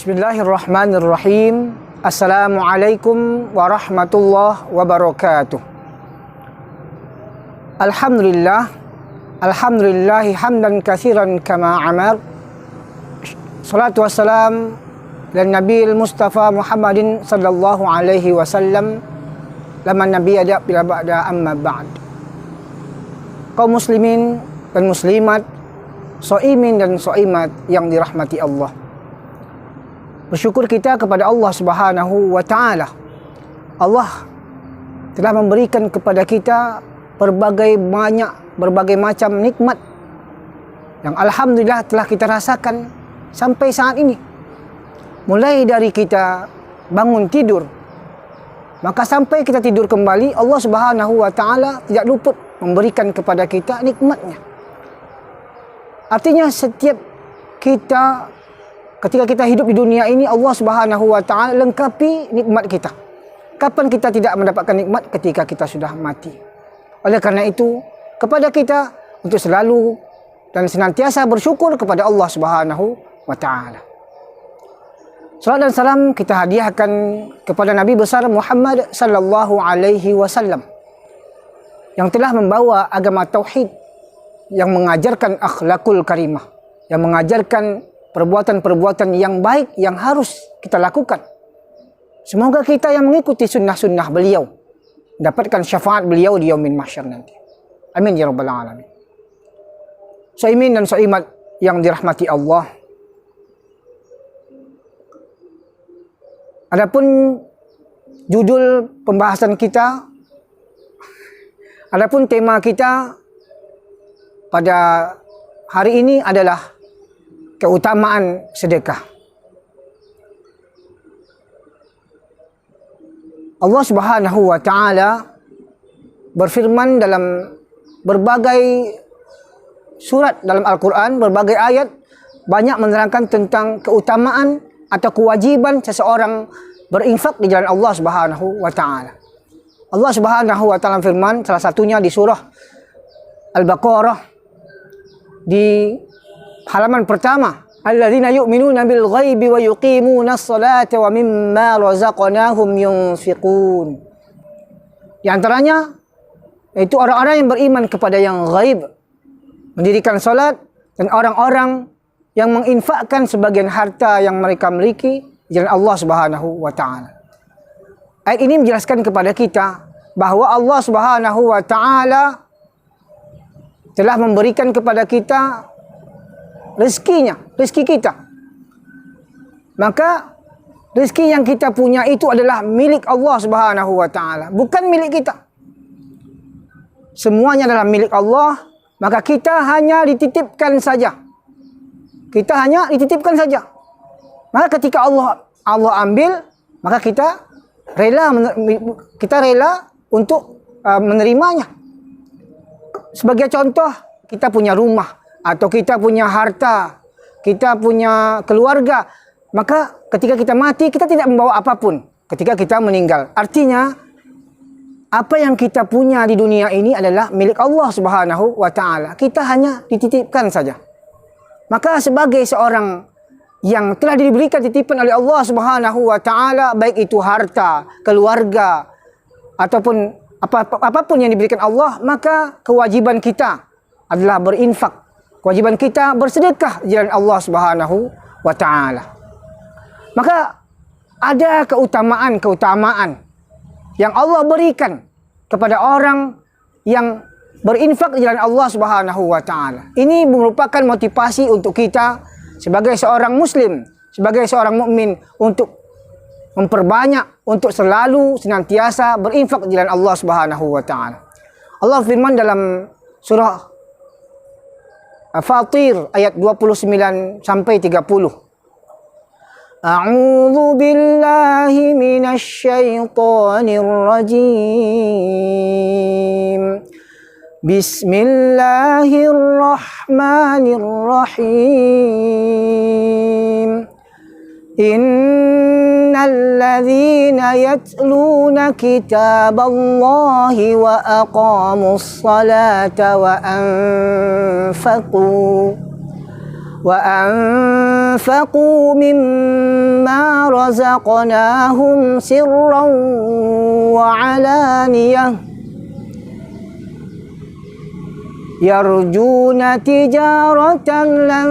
Bismillahirrahmanirrahim. Assalamualaikum warahmatullahi wabarakatuh. Alhamdulillahi hamdan katsiran kama amar. Salatu wassalam lan nabiyil mustafa Muhammadin sallallahu alaihi wasallam. Laman nabi ada bila ba'da amma ba'd. Kaum muslimin dan muslimat, shaimin dan shaimat yang dirahmati Allah. Bersyukur kita kepada Allah Subhanahu wa Ta'ala. Allah telah memberikan kepada kita berbagai macam nikmat yang alhamdulillah telah kita rasakan sampai saat ini. Mulai dari kita bangun tidur, maka sampai kita tidur kembali, Allah Subhanahu wa Ta'ala tidak luput memberikan kepada kita nikmatnya. Artinya setiap kita, ketika kita hidup di dunia ini, Allah Subhanahu wa Ta'ala lengkapi nikmat kita. Kapan kita tidak mendapatkan nikmat? Ketika kita sudah mati. Oleh karena itu, kepada kita untuk selalu dan senantiasa bersyukur kepada Allah Subhanahu wa Ta'ala. Salam dan salam kita hadiahkan kepada Nabi besar Muhammad sallallahu alaihi wasallam yang telah membawa agama tauhid, yang mengajarkan akhlakul karimah, yang mengajarkan perbuatan-perbuatan yang baik yang harus kita lakukan. Semoga kita yang mengikuti sunnah-sunnah beliau dapatkan syafaat beliau di yaumil mahsyar nanti. Amin ya rabbal alamin. Shaimin dan shaimat yang dirahmati Allah. Adapun judul pembahasan kita, adapun tema kita pada hari ini adalah keutamaan sedekah. Allah Subhanahu wa Ta'ala berfirman dalam berbagai surat dalam Al-Quran, berbagai ayat, banyak menerangkan tentang keutamaan atau kewajiban seseorang berinfak di jalan Allah Subhanahu wa Ta'ala. Allah Subhanahu wa Ta'ala firman, salah satunya di surah Al-Baqarah di halaman pertama, alladzina yu'minuna bil ghaibi wa yuqimuna as-salata wa mimma razaqnahum yunfiqun. Di antaranya itu orang-orang yang beriman kepada yang ghaib, mendirikan salat, dan orang-orang yang menginfakkan sebagian harta yang mereka miliki di jalan Allah Subhanahu wa Ta'ala. Ayat ini menjelaskan kepada kita bahwa Allah Subhanahu wa Ta'ala telah memberikan kepada kita rezekinya, rezeki kita. Maka rezeki yang kita punya itu adalah milik Allah Subhanahu wa Ta'ala, bukan milik kita. Semuanya adalah milik Allah, maka kita hanya dititipkan saja. Kita hanya dititipkan saja. Maka ketika Allah ambil, maka kita rela untuk menerimanya. Sebagai contoh, kita punya rumah, atau kita punya harta, kita punya keluarga, maka ketika kita mati, kita tidak membawa apapun ketika kita meninggal. Artinya, apa yang kita punya di dunia ini adalah milik Allah Subhanahu wa Ta'ala. Kita hanya dititipkan saja. Maka sebagai seorang yang telah diberikan titipan oleh Allah Subhanahu wa Ta'ala, baik itu harta, keluarga, ataupun apapun yang diberikan Allah, maka kewajiban kita adalah berinfak. Kewajiban kita bersedekah di jalan Allah Subhanahu wa Ta'ala. Maka ada keutamaan yang Allah berikan kepada orang yang berinfak di jalan Allah Subhanahu wa Ta'ala. Ini merupakan motivasi untuk kita sebagai seorang muslim, sebagai seorang mukmin, untuk memperbanyak, untuk selalu senantiasa berinfak di jalan Allah Subhanahu wa Ta'ala. Allah firman dalam surah Fatir ayat 29 sampai 30. A'udzu billahi minasy syaithanir rajim. Bismillahirrahmanirrahim. Innal ladzina yatluna kitaballahi wa aqamus salata وأنفقوا مما رزقناهم سرا وعلانية يرجون تجارة لن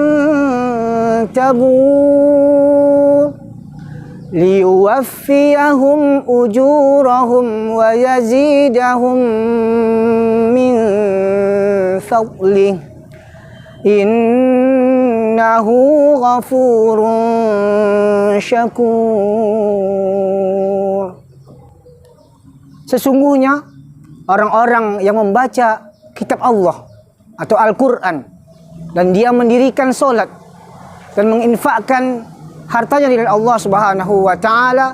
تبور ليوفيهم أجورهم ويزيدهم من فضله Innahu ghafurun syakur. Sesungguhnya orang-orang yang membaca kitab Allah atau Al-Quran dan dia mendirikan solat dan menginfakkan hartanya di jalan Allah Subhanahu wa Ta'ala,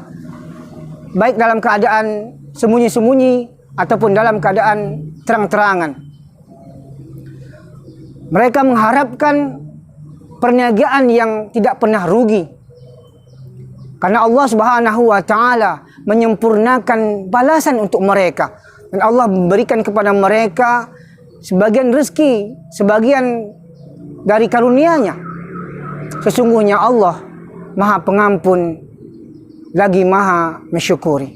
baik dalam keadaan sembunyi-sembunyi ataupun dalam keadaan terang-terangan, mereka mengharapkan perniagaan yang tidak pernah rugi. Karena Allah Subhanahu wa Ta'ala menyempurnakan balasan untuk mereka. Dan Allah memberikan kepada mereka sebagian rezeki, sebagian dari karunia-Nya. Sesungguhnya Allah Maha Pengampun lagi Maha Mensyukuri.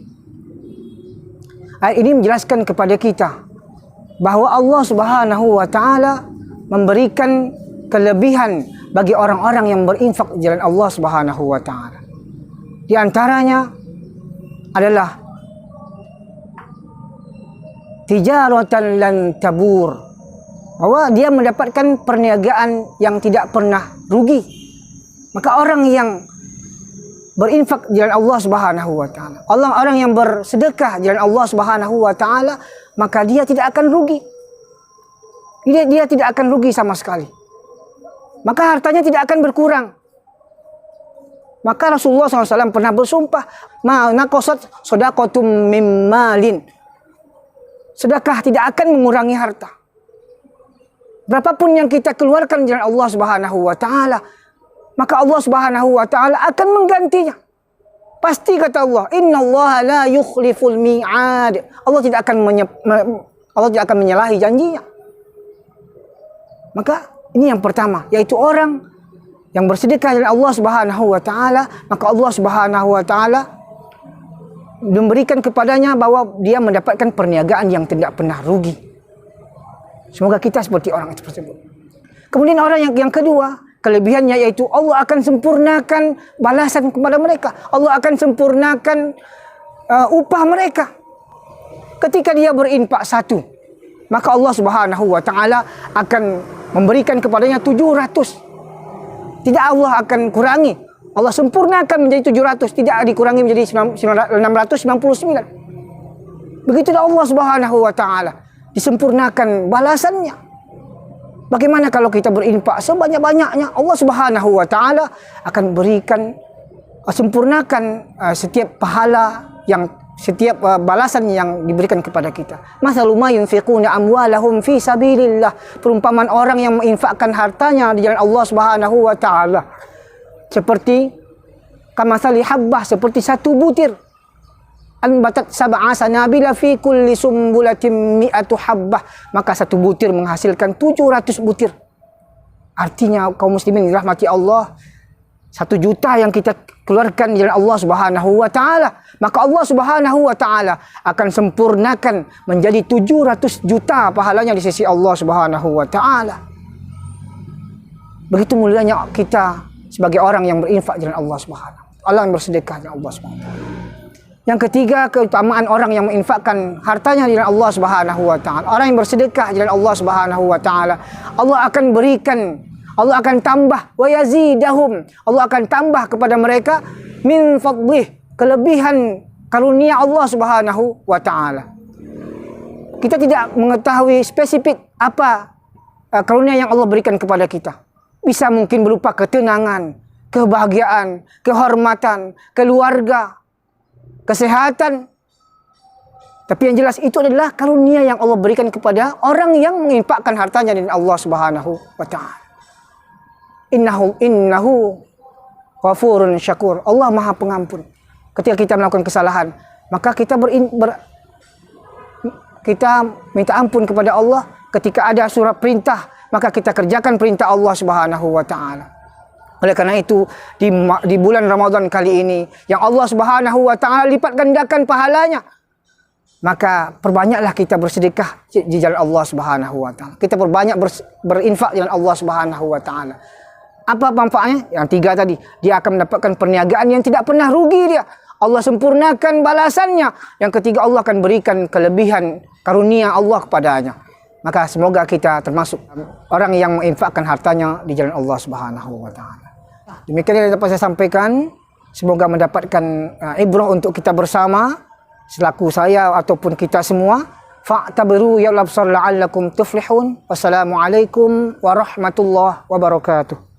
Ayat ini menjelaskan kepada kita bahwa Allah Subhanahu wa Ta'ala memberikan kelebihan bagi orang-orang yang berinfak di jalan Allah Subhanahu wa Ta'ala. Di antaranya adalah tijaratan lan tabur, bahwa dia mendapatkan perniagaan yang tidak pernah rugi. Maka orang yang berinfak di jalan Allah Subhanahu wa Ta'ala, orang yang bersedekah di jalan Allah Subhanahu wa Ta'ala, maka dia tidak akan rugi. Dia tidak akan rugi sama sekali. Maka hartanya tidak akan berkurang. Maka Rasulullah SAW pernah bersumpah, ma naqasat shadaqatum mim malin. Sedekah tidak akan mengurangi harta. Berapapun yang kita keluarkan di jalan Allah Subhanahu wa Ta'ala, maka Allah Subhanahu wa Ta'ala akan menggantinya. Pasti kata Allah, innallaha la yukhliful mi'ad. Allah tidak akan menyalahi janjinya. Maka ini yang pertama, yaitu orang yang bersedekah dengan Allah Subhanahu wa Ta'ala, maka Allah Subhanahu wa Ta'ala memberikan kepadanya bahwa dia mendapatkan perniagaan yang tidak pernah rugi. Semoga kita seperti orang tersebut. Kemudian orang yang kedua, kelebihannya yaitu Allah akan sempurnakan balasan kepada mereka. Allah akan sempurnakan upah mereka. Ketika dia berinfak satu, maka Allah Subhanahu wa Ta'ala akan memberikan kepadanya 700. Tidak Allah akan kurangi. Allah sempurnakan menjadi 700, tidak dikurangi menjadi 699. Begitulah Allah Subhanahu wa Ta'ala, disempurnakan balasannya. Bagaimana kalau kita berinfak sebanyak-banyaknya, Allah Subhanahu wa Ta'ala akan berikan, sempurnakan setiap pahala yang setiap balasan yang diberikan kepada kita. Masalul ma yunfiquna amwalahum fi sabilillah. Perumpamaan orang yang menginfakkan hartanya di jalan Allah Subhanahu wa Ta'ala, seperti kamathali habbah, seperti satu butir. Anbatat sab'a sanabila fi kulli sumbulatin mi'atu habbah. Maka satu butir menghasilkan 700 butir. Artinya kaum muslimin dirahmati Allah, 1 juta yang kita keluarkan di jalan Allah Subhanahu wa Ta'ala, maka Allah Subhanahu wa Ta'ala akan sempurnakan menjadi 700 juta pahalanya di sisi Allah Subhanahu wa Ta'ala. Begitu mulianya kita sebagai orang yang berinfak di jalan Allah Subhanahu wa Ta'ala, Allah yang bersedekah di jalan Allah Subhanahu wa Ta'ala. Yang ketiga, keutamaan orang yang menginfakkan hartanya di jalan Allah Subhanahu wa Ta'ala, orang yang bersedekah di jalan Allah Subhanahu wa Ta'ala, Allah akan berikan, Allah akan tambah, wa yazidahum, Allah akan tambah kepada mereka min fadlih, kelebihan karunia Allah Subhanahu wa Ta'ala. Kita tidak mengetahui spesifik apa karunia yang Allah berikan kepada kita. Bisa mungkin berupa ketenangan, kebahagiaan, kehormatan, keluarga, kesehatan. Tapi yang jelas itu adalah karunia yang Allah berikan kepada orang yang menginfakkan hartanya dari Allah Subhanahu wa taala. Innahu ghafurun syakur. Allah Maha Pengampun. Ketika kita melakukan kesalahan, maka kita kita minta ampun kepada Allah. Ketika ada surat perintah, maka kita kerjakan perintah Allah Subhanahu wa taala. Oleh karena itu, di bulan Ramadan kali ini yang Allah Subhanahu wa taala lipat gandakan pahalanya, maka perbanyaklah kita bersedekah di jalan Allah Subhanahu wa taala. Kita perbanyak berinfak di jalan Allah Subhanahu wa taala. Apa manfaatnya? Yang tiga tadi, dia akan mendapatkan perniagaan yang tidak pernah rugi dia. Allah sempurnakan balasannya. Yang ketiga, Allah akan berikan kelebihan karunia Allah kepadanya. Maka semoga kita termasuk orang yang menginfakkan hartanya di jalan Allah Subhanahu wa taala. Demikian yang dapat saya sampaikan. Semoga mendapatkan ibrah untuk kita bersama, selaku saya ataupun kita semua. Fa'tabiru ya labsar la'allakum tuflihun. Wassalamualaikum warahmatullahi wabarakatuh.